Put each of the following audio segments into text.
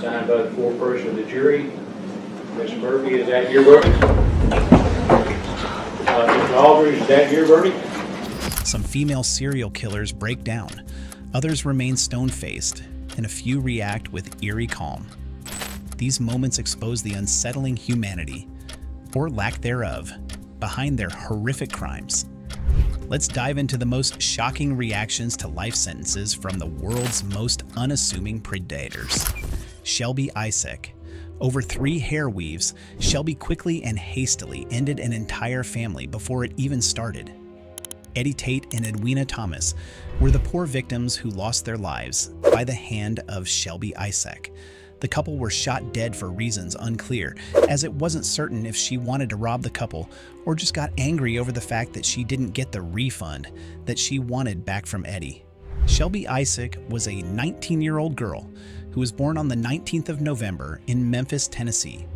signed by the foreperson of the jury. Ms. Murphy, is that your verdict? Mr. Aldridge, is that your verdict? Some female serial killers break down, others remain stone-faced, and a few react with eerie calm. These moments expose the unsettling humanity, or lack thereof, behind their horrific crimes. Let's dive into the most shocking reactions to life sentences from the world's most unassuming predators. Shelby Isac. Over 3 hair weaves, Shelby quickly and hastily ended an entire family before it even started. Eddie Tate and Edwina Thomas were the poor victims who lost their lives by the hand of Shelby Isac. The couple were shot dead for reasons unclear, as it wasn't certain if she wanted to rob the couple or just got angry over the fact that she didn't get the refund that she wanted back from Eddie. Shelby Isac was a 19-year-old girl who was born on the 19th of November in Memphis, Tennessee.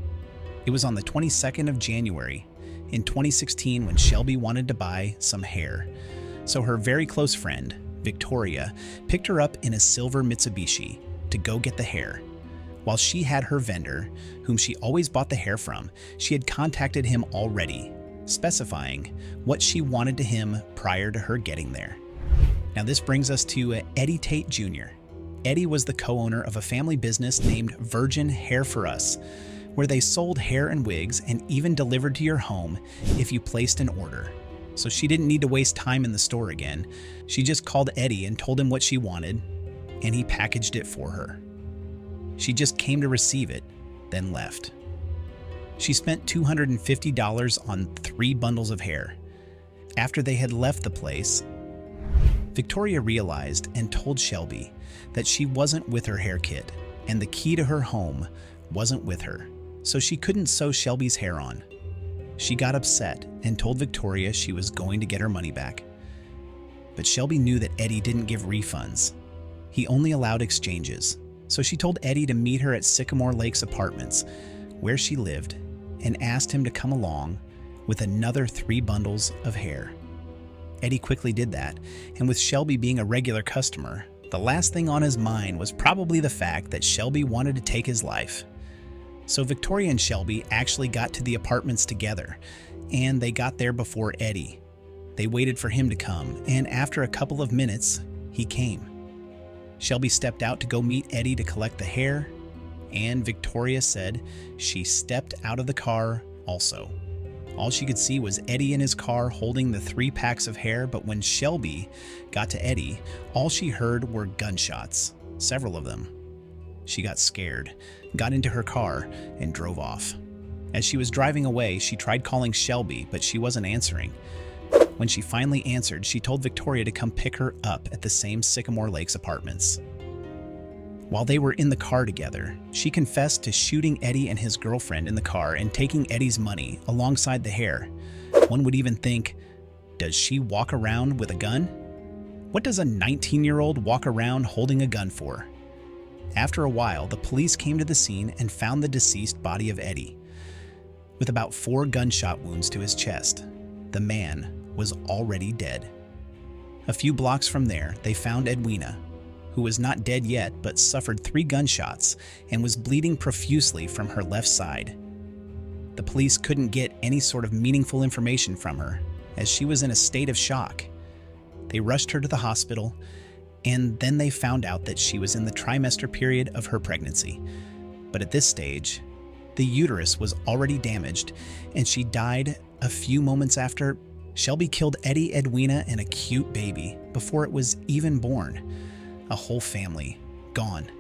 It was on the 22nd of January in 2016 when Shelby wanted to buy some hair. So her very close friend, Victoria, picked her up in a silver Mitsubishi to go get the hair. While she had her vendor, whom she always bought the hair from, she had contacted him already, specifying what she wanted to him prior to her getting there. Now this brings us to Eddie Tate Jr. Eddie was the co-owner of a family business named Virgin Hair for Us, where they sold hair and wigs and even delivered to your home if you placed an order. So she didn't need to waste time in the store again. She just called Eddie and told him what she wanted, and he packaged it for her. She just came to receive it, then left. She spent $250 on 3 bundles of hair. After they had left the place, Victoria realized and told Shelby that she wasn't with her hair kit, and the key to her home wasn't with her, so she couldn't sew Shelby's hair on. She got upset and told Victoria she was going to get her money back. But Shelby knew that Eddie didn't give refunds. He only allowed exchanges. So she told Eddie to meet her at Sycamore Lakes Apartments, where she lived, and asked him to come along with another 3 bundles of hair. Eddie quickly did that, and with Shelby being a regular customer, the last thing on his mind was probably the fact that Shelby wanted to take his life. So Victoria and Shelby actually got to the apartments together, and they got there before Eddie. They waited for him to come, and after a couple of minutes, he came. Shelby stepped out to go meet Eddie to collect the hair, and Victoria said she stepped out of the car also. All she could see was Eddie in his car holding the 3 packs of hair, but when Shelby got to Eddie, all she heard were gunshots, several of them. She got scared, got into her car, and drove off. As she was driving away, she tried calling Shelby, but she wasn't answering. When she finally answered, she told Victoria to come pick her up at the same Sycamore Lakes Apartments. While they were in the car together, she confessed to shooting Eddie and his girlfriend in the car and taking Eddie's money alongside the hair. One would even think, does she walk around with a gun? What does a 19-year-old walk around holding a gun for? After a while, the police came to the scene and found the deceased body of Eddie, with about 4 gunshot wounds to his chest. The man was already dead. A few blocks from there, they found Edwina, who was not dead yet but suffered 3 gunshots and was bleeding profusely from her left side. The police couldn't get any sort of meaningful information from her, as she was in a state of shock. They rushed her to the hospital, and then they found out that she was in the trimester period of her pregnancy. But at this stage, the uterus was already damaged, and she died a few moments after. Shelby killed Eddie, Edwina, and a cute baby before it was even born. A whole family gone.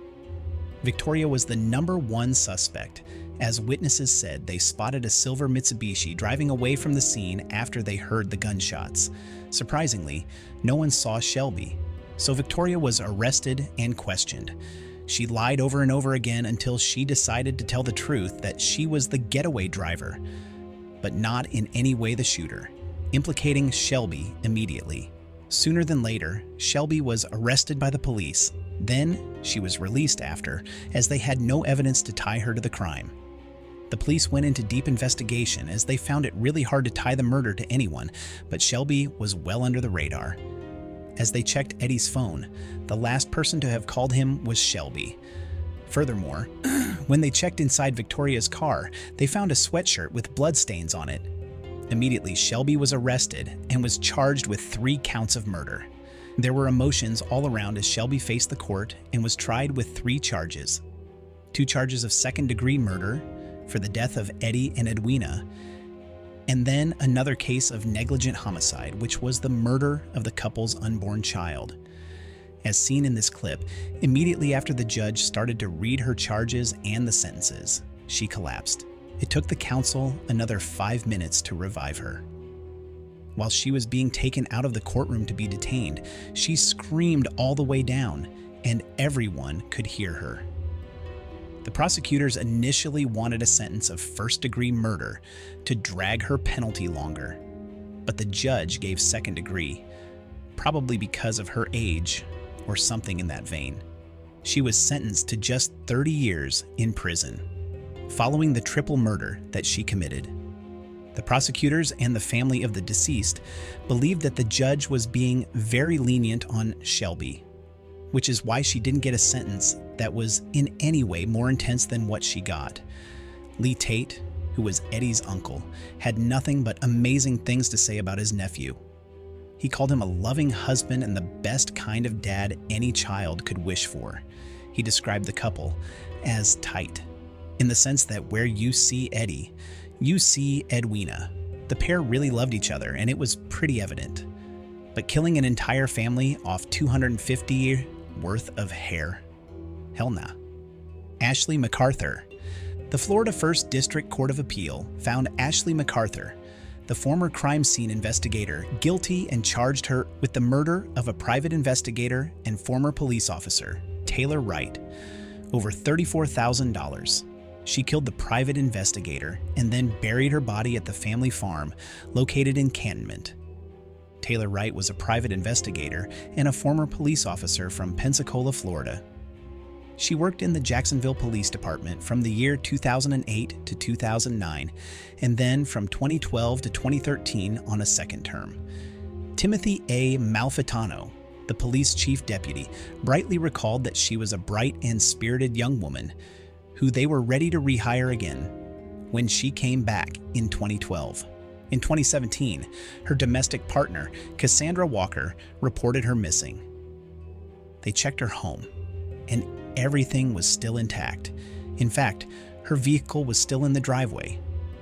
Victoria was the #1 suspect. As witnesses said, they spotted a silver Mitsubishi driving away from the scene after they heard the gunshots. Surprisingly, no one saw Shelby, so Victoria was arrested and questioned. She lied over and over again until she decided to tell the truth that she was the getaway driver, but not in any way the shooter, implicating Shelby immediately. Sooner than later, Shelby was arrested by the police. Then she was released after, as they had no evidence to tie her to the crime. The police went into deep investigation as they found it really hard to tie the murder to anyone, but Shelby was well under the radar. As they checked Eddie's phone, the last person to have called him was Shelby. Furthermore, when they checked inside Victoria's car, they found a sweatshirt with bloodstains on it. Immediately, Shelby was arrested and was charged with 3 counts of murder. There were emotions all around as Shelby faced the court and was tried with 3 charges. 2 charges of second-degree murder for the death of Eddie and Edwina, and then another case of negligent homicide, which was the murder of the couple's unborn child. As seen in this clip, immediately after the judge started to read her charges and the sentences, she collapsed. It took the counsel another 5 minutes to revive her. While she was being taken out of the courtroom to be detained, she screamed all the way down, and everyone could hear her. The prosecutors initially wanted a sentence of first-degree murder to drag her penalty longer, but the judge gave second degree, probably because of her age or something in that vein. She was sentenced to just 30 years in prison, following the triple murder that she committed. The prosecutors and the family of the deceased believed that the judge was being very lenient on Shelby, which is why she didn't get a sentence that was in any way more intense than what she got. Lee Tate, who was Eddie's uncle, had nothing but amazing things to say about his nephew. He called him a loving husband and the best kind of dad any child could wish for. He described the couple as tight, in the sense that where you see Eddie, you see Edwina. The pair really loved each other, and it was pretty evident. But killing an entire family off $250 worth of hair? Hell nah. Ashley MacArthur. The Florida 1st District Court of Appeal found Ashley MacArthur, the former crime scene investigator, guilty and charged her with the murder of a private investigator and former police officer, Taylor Wright, over $34,000. She killed the private investigator and then buried her body at the family farm located in Cantonment. Taylor Wright was a private investigator and a former police officer from Pensacola, Florida. She worked in the Jacksonville Police Department from the year 2008 to 2009, and then from 2012 to 2013 on a second term. Timothy A. Malfitano, the police chief deputy, brightly recalled that she was a bright and spirited young woman who they were ready to rehire again when she came back in 2012. In 2017, her domestic partner, Cassandra Walker, reported her missing. They checked her home, and everything was still intact. In fact, her vehicle was still in the driveway.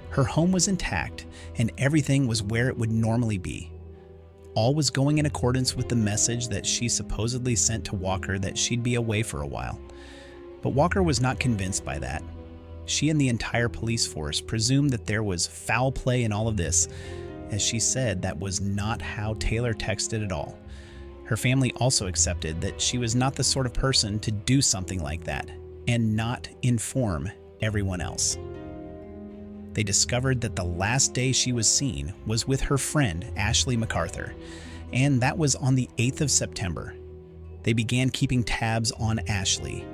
Her home was intact, and everything was where it would normally be. All was going in accordance with the message that she supposedly sent to Walker that she'd be away for a while. But Walker was not convinced by that. She and the entire police force presumed that there was foul play in all of this. As she said, that was not how Taylor texted at all. Her family also accepted that she was not the sort of person to do something like that and not inform everyone else. They discovered that the last day she was seen was with her friend, Ashley MacArthur, and that was on the 8th of September. They began keeping tabs on Ashley.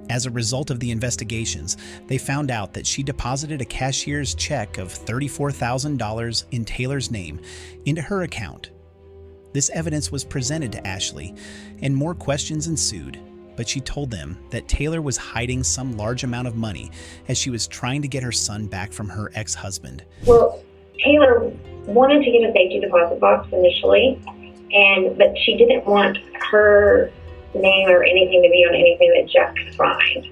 As a result of the investigations, they found out that she deposited a cashier's check of $34,000 in Taylor's name into her account. This evidence was presented to Ashley, and more questions ensued, but she told them that Taylor was hiding some large amount of money as she was trying to get her son back from her ex-husband. Well, Taylor wanted to get a safety deposit box initially, but she didn't want her name or anything to be on anything that Jeff could find.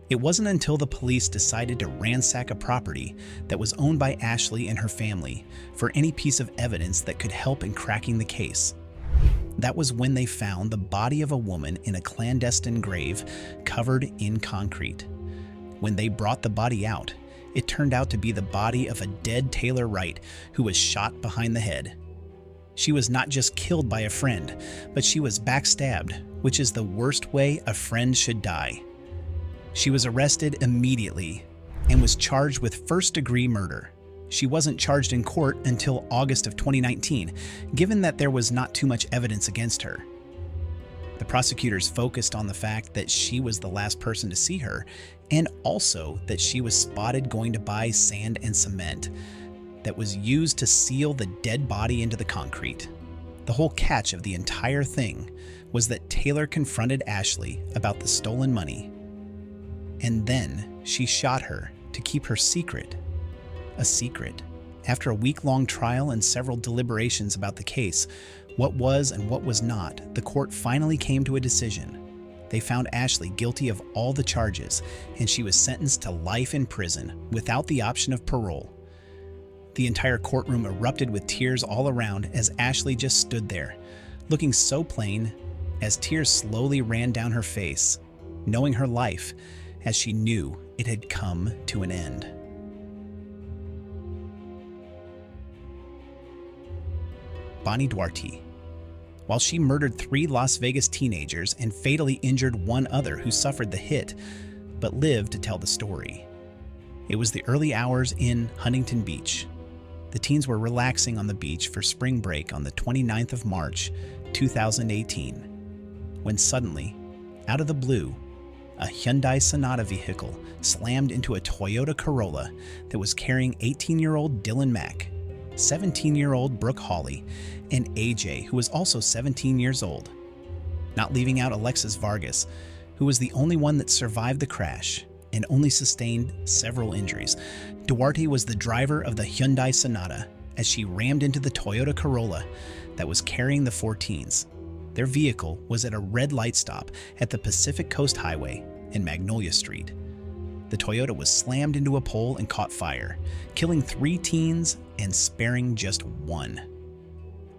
It wasn't until the police decided to ransack a property that was owned by Ashley and her family for any piece of evidence that could help in cracking the case. That was when they found the body of a woman in a clandestine grave covered in concrete. When they brought the body out, it turned out to be the body of a dead Taylor Wright who was shot behind the head. She was not just killed by a friend, but she was backstabbed, which is the worst way a friend should die. She was arrested immediately and was charged with first-degree murder. She wasn't charged in court until August of 2019, given that there was not too much evidence against her. The prosecutors focused on the fact that she was the last person to see her, and also that she was spotted going to buy sand and cement that was used to seal the dead body into the concrete. The whole catch of the entire thing was that Taylor confronted Ashley about the stolen money, And then she shot her to keep her secret a secret. After a week-long trial and several deliberations about the case, what was and what was not, the court finally came to a decision. They found Ashley guilty of all the charges, and she was sentenced to life in prison without the option of parole. The entire courtroom erupted with tears all around as Ashley just stood there, looking so plain as tears slowly ran down her face, knowing her life as she knew it had come to an end. Bonnie Dwarte. While she murdered 3 Las Vegas teenagers and fatally injured 1 other who suffered the hit, but lived to tell the story. It was the early hours in Huntington Beach. The teens were relaxing on the beach for spring break on the 29th of March, 2018, when suddenly, out of the blue, a Hyundai Sonata vehicle slammed into a Toyota Corolla that was carrying 18-year-old Dylan Mack, 17-year-old Brooke Hawley, and AJ, who was also 17 years old. Not leaving out Alexis Vargas, who was the only one that survived the crash and only sustained several injuries. Dwarte was the driver of the Hyundai Sonata as she rammed into the Toyota Corolla that was carrying the 4 teens. Their vehicle was at a red light stop at the Pacific Coast Highway in Magnolia Street. The Toyota was slammed into a pole and caught fire, killing 3 teens and sparing just 1.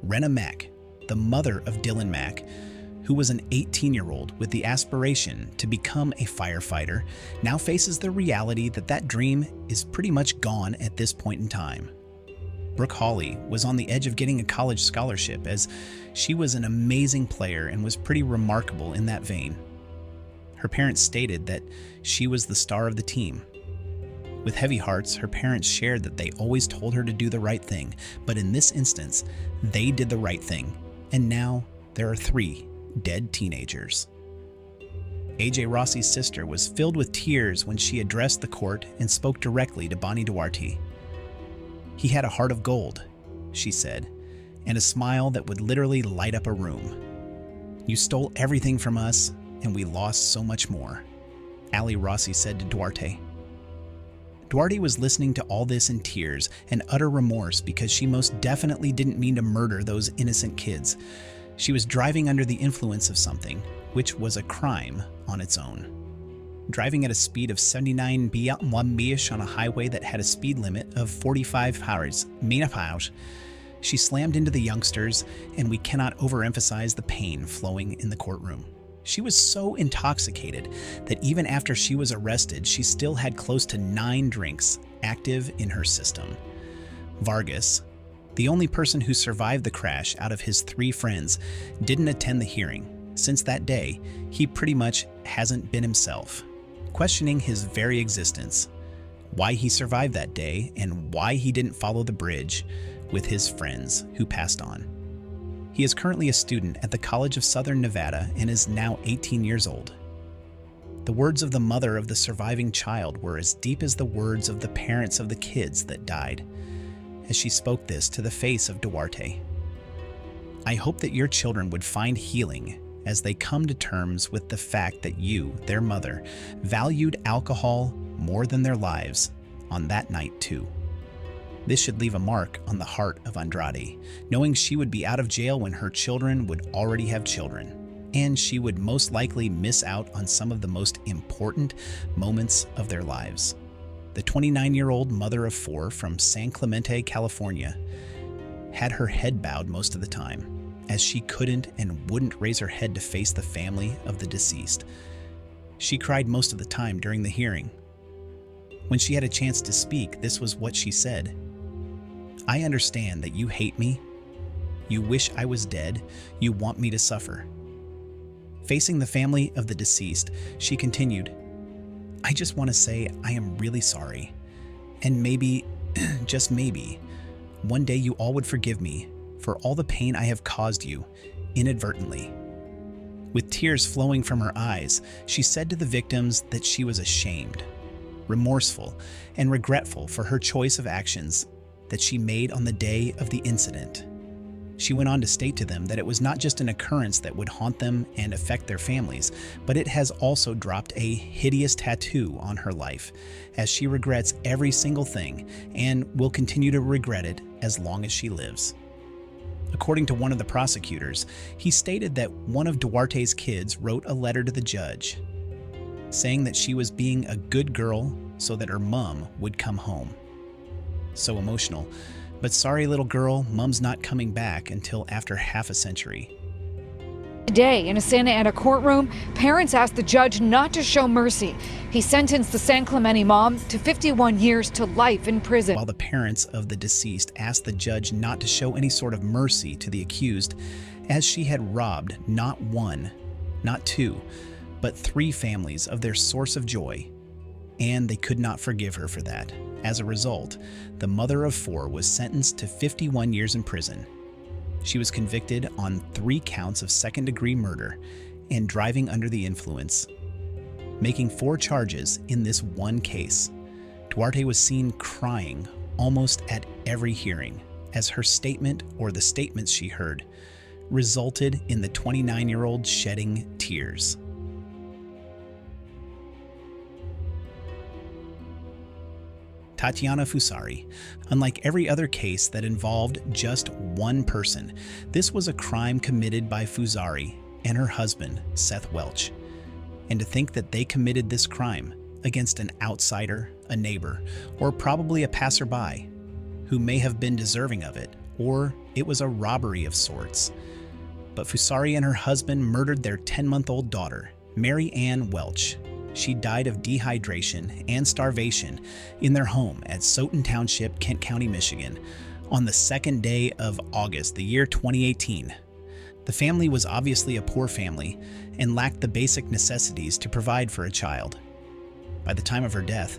Rena Mack, the mother of Dylan Mack, who was an 18-year-old with the aspiration to become a firefighter, now faces the reality that that dream is pretty much gone at this point in time. Brooke Hawley was on the edge of getting a college scholarship as she was an amazing player and was pretty remarkable in that vein. Her parents stated that she was the star of the team. With heavy hearts, her parents shared that they always told her to do the right thing, but in this instance, they did the right thing, and now there are 3 dead teenagers. AJ Rossi's sister was filled with tears when she addressed the court and spoke directly to Bonnie Dwarte. "He had a heart of gold," she said, "and a smile that would literally light up a room. You stole everything from us, and we lost so much more," Ali Rossi said to Dwarte. Dwarte was listening to all this in tears and utter remorse because she most definitely didn't mean to murder those innocent kids. She was driving under the influence of something, which was a crime on its own. Driving at a speed of 79 km/h on a highway that had a speed limit of 45 miles, she slammed into the youngsters, and we cannot overemphasize the pain flowing in the courtroom. She was so intoxicated that even after she was arrested, she still had close to 9 drinks active in her system. Vargas, the only person who survived the crash out of his 3 friends, didn't attend the hearing. Since that day, he pretty much hasn't been himself, questioning his very existence, why he survived that day, and why he didn't follow the bridge with his friends who passed on. He is currently a student at the College of Southern Nevada and is now 18 years old. The words of the mother of the surviving child were as deep as the words of the parents of the kids that died, as she spoke this to the face of Dwarte. "I hope that your children would find healing as they come to terms with the fact that you, their mother, valued alcohol more than their lives on that night too. This should leave a mark on the heart of Andrade, knowing she would be out of jail when her children would already have children, and she would most likely miss out on some of the most important moments of their lives." The 29-year-old mother of 4 from San Clemente, California, had her head bowed most of the time, as she couldn't and wouldn't raise her head to face the family of the deceased. She cried most of the time during the hearing. When she had a chance to speak, this was what she said: "I understand that you hate me. You wish I was dead. You want me to suffer." Facing the family of the deceased, she continued, "I just want to say I am really sorry. And maybe, just maybe, one day you all would forgive me for all the pain I have caused you inadvertently." With tears flowing from her eyes, she said to the victims that she was ashamed, remorseful, and regretful for her choice of actions that she made on the day of the incident. She went on to state to them that it was not just an occurrence that would haunt them and affect their families, but it has also dropped a hideous tattoo on her life, as she regrets every single thing and will continue to regret it as long as she lives. According to one of the prosecutors, he stated that one of Dwarte's kids wrote a letter to the judge, saying that she was being a good girl so that her mom would come home. So emotional. But sorry, little girl, Mom's not coming back until after half a century. Today, in a Santa Ana courtroom, parents asked the judge not to show mercy. He sentenced the San Clemente mom to 51 years to life in prison. While the parents of the deceased asked the judge not to show any sort of mercy to the accused, as she had robbed not one, not two, but 3 families of their source of joy, and they could not forgive her for that. As a result, the mother of 4 was sentenced to 51 years in prison. She was convicted on 3 counts of second-degree murder and driving under the influence, making 4 charges in this one case. Dwarte was seen crying almost at every hearing, as her statement, or the statements she heard, resulted in the 29-year-old shedding tears. Tatiana Fousari. Unlike every other case that involved just one person, this was a crime committed by Fousari and her husband, Seth Welch. And to think that they committed this crime against an outsider, a neighbor, or probably a passerby who may have been deserving of it, or it was a robbery of sorts. But Fousari and her husband murdered their 10-month-old daughter, Mary Ann Welch. She died of dehydration and starvation in their home at Soton Township, Kent County, Michigan, on the 2nd day of August, the year 2018. The family was obviously a poor family and lacked the basic necessities to provide for a child. By the time of her death,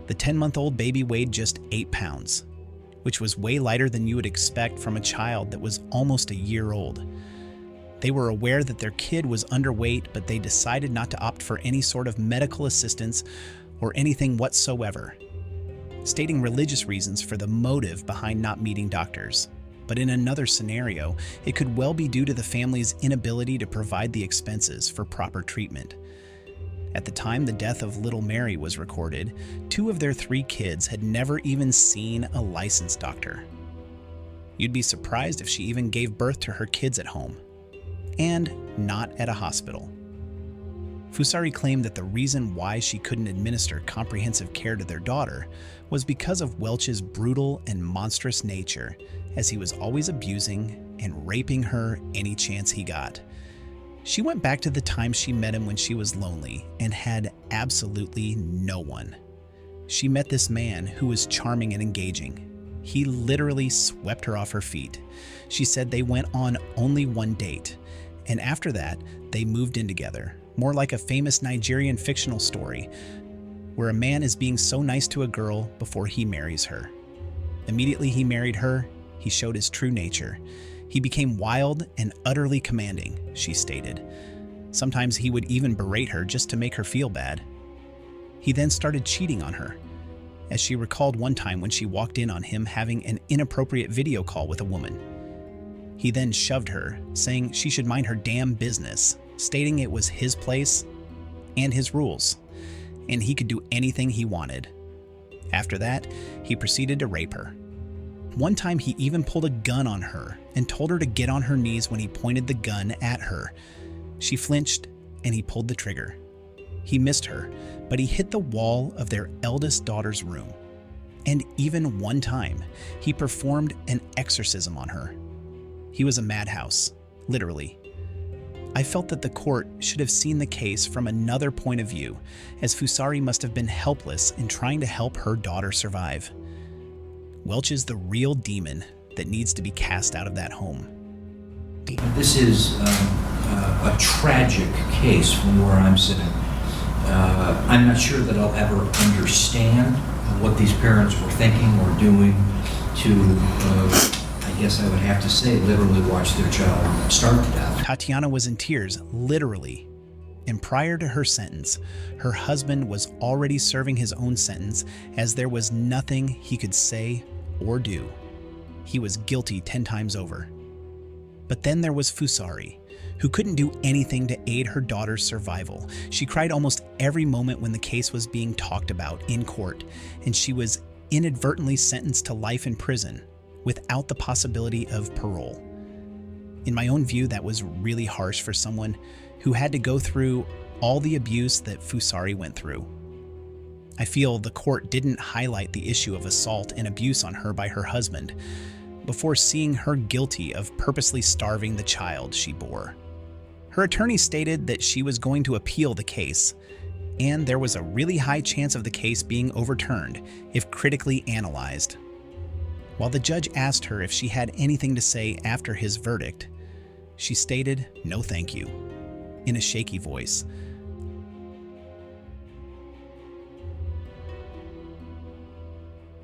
the 10-month-old baby weighed just 8 pounds, which was way lighter than you would expect from a child that was almost a year old. They were aware that their kid was underweight, but they decided not to opt for any sort of medical assistance or anything whatsoever, stating religious reasons for the motive behind not meeting doctors. But in another scenario, it could well be due to the family's inability to provide the expenses for proper treatment. At the time the death of little Mary was recorded, 2 of their 3 kids had never even seen a licensed doctor. You'd be surprised if she even gave birth to her kids at home, and not at a hospital. Fousari claimed that the reason why she couldn't administer comprehensive care to their daughter was because of Welch's brutal and monstrous nature, as he was always abusing and raping her any chance he got. She went back to the time she met him when she was lonely and had absolutely no one. She met this man who was charming and engaging. He literally swept her off her feet. She said they went on only one date, and after that, they moved in together, more like a famous Nigerian fictional story, where a man is being so nice to a girl before he marries her. Immediately he married her, he showed his true nature. He became wild and utterly commanding, she stated. Sometimes he would even berate her just to make her feel bad. He then started cheating on her, as she recalled one time when she walked in on him having an inappropriate video call with a woman. He then shoved her, saying she should mind her damn business, stating it was his place and his rules, and he could do anything he wanted. After that, he proceeded to rape her. One time he even pulled a gun on her and told her to get on her knees when he pointed the gun at her. She flinched and he pulled the trigger. He missed her, but he hit the wall of their eldest daughter's room. And even one time, he performed an exorcism on her. He was a madhouse, literally. I felt that the court should have seen the case from another point of view, as Fousari must have been helpless in trying to help her daughter survive. Welch is the real demon that needs to be cast out of that home. This is a tragic case from where I'm sitting. I'm not sure that I'll ever understand what these parents were thinking or doing to, I guess I would have to say, literally watch their child starve to death. Tatiana was in tears, literally. And prior to her sentence, her husband was already serving his own sentence, as there was nothing he could say or do. He was guilty 10 times over. But then there was Fousari, who couldn't do anything to aid her daughter's survival. She cried almost every moment when the case was being talked about in court, and she was inadvertently sentenced to life in prison without the possibility of parole. In my own view, that was really harsh for someone who had to go through all the abuse that Fousari went through. I feel the court didn't highlight the issue of assault and abuse on her by her husband before seeing her guilty of purposely starving the child she bore. Her attorney stated that she was going to appeal the case, and there was a really high chance of the case being overturned if critically analyzed. While the judge asked her if she had anything to say after his verdict, she stated, "No thank you," in a shaky voice.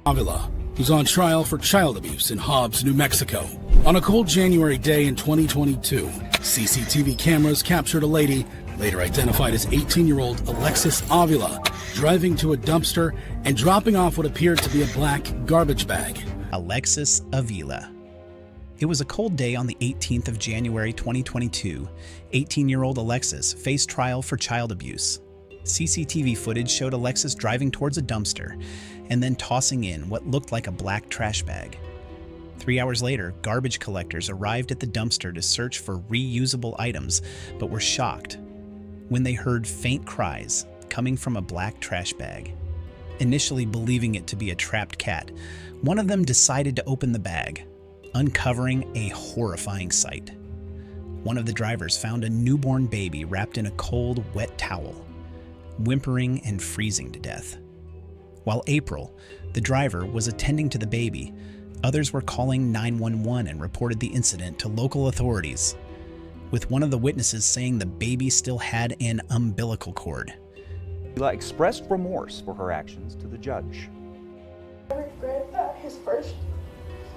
Avila, who's on trial for child abuse in Hobbs, New Mexico. On a cold January day in 2022, CCTV cameras captured a lady, later identified as 18-year-old Alexis Aila, driving to a dumpster and dropping off what appeared to be a black garbage bag. Alexis Aila. It was a cold day on the 18th of January 2022. 18-year-old Alexis faced trial for child abuse. CCTV footage showed Alexis driving towards a dumpster and then tossing in what looked like a black trash bag. 3 hours later, garbage collectors arrived at the dumpster to search for reusable items, but were shocked when they heard faint cries coming from a black trash bag. Initially believing it to be a trapped cat, one of them decided to open the bag, uncovering a horrifying sight. One of the drivers found a newborn baby wrapped in a cold, wet towel, whimpering and freezing to death. While April, the driver, was attending to the baby, others were calling 911 and reported the incident to local authorities, with one of the witnesses saying the baby still had an umbilical cord. Aila expressed remorse for her actions to the judge. I regret that his first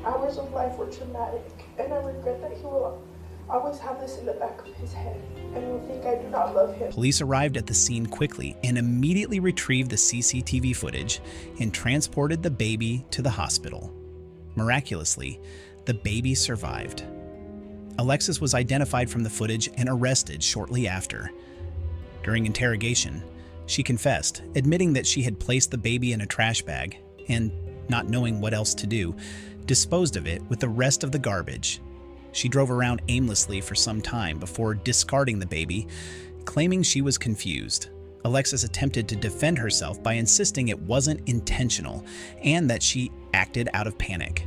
hours of life were traumatic, and I regret that he will always have this in the back of his head and will think I do not love him. Police arrived at the scene quickly and immediately retrieved the CCTV footage and transported the baby to the hospital. Miraculously, the baby survived. Alexis was identified from the footage and arrested shortly after. During interrogation, she confessed, admitting that she had placed the baby in a trash bag and, not knowing what else to do, disposed of it with the rest of the garbage. She drove around aimlessly for some time before discarding the baby, claiming she was confused. Alexis attempted to defend herself by insisting it wasn't intentional and that she acted out of panic.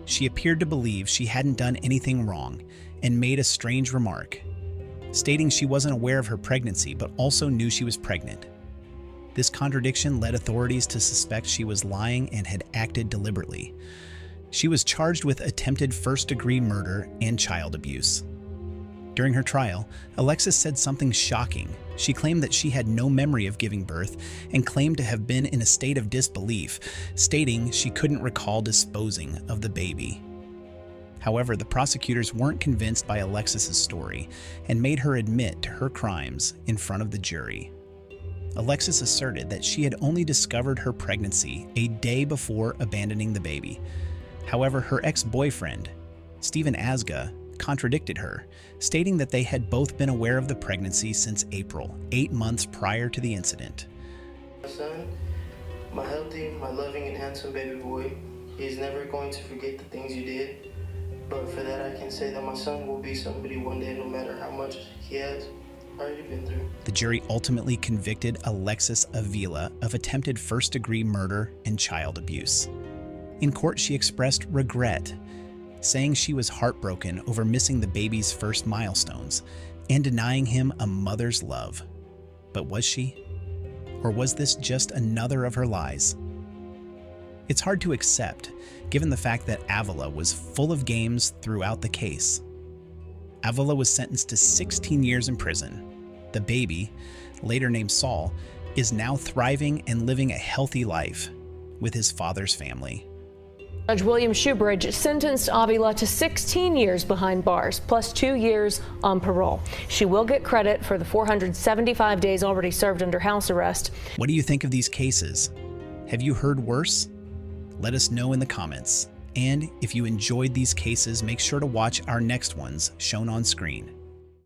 She appeared to believe she hadn't done anything wrong and made a strange remark, stating she wasn't aware of her pregnancy but also knew she was pregnant. This contradiction led authorities to suspect she was lying and had acted deliberately. She was charged with attempted first-degree murder and child abuse. During her trial, Alexis said something shocking. She claimed that she had no memory of giving birth and claimed to have been in a state of disbelief, stating she couldn't recall disposing of the baby. However, the prosecutors weren't convinced by Alexis's story and made her admit to her crimes in front of the jury. Alexis asserted that she had only discovered her pregnancy a day before abandoning the baby. However, her ex-boyfriend, Stephen Asga, contradicted her, stating that they had both been aware of the pregnancy since April, 8 months prior to the incident. My son, my healthy, my loving and handsome baby boy, he's never going to forget the things you did. But for that, I can say that my son will be somebody one day, no matter how much he has already been through. The jury ultimately convicted Alexis Aila of attempted first-degree murder and child abuse. In court, she expressed regret, saying she was heartbroken over missing the baby's first milestones and denying him a mother's love. But was she? Or was this just another of her lies? It's hard to accept, given the fact that Avila was full of games throughout the case. Avila was sentenced to 16 years in prison. The baby, later named Saul, is now thriving and living a healthy life with his father's family. Judge William Shoebridge sentenced Avila to 16 years behind bars, plus 2 years on parole. She will get credit for the 475 days already served under house arrest. What do you think of these cases? Have you heard worse? Let us know in the comments. And if you enjoyed these cases, make sure to watch our next ones shown on screen.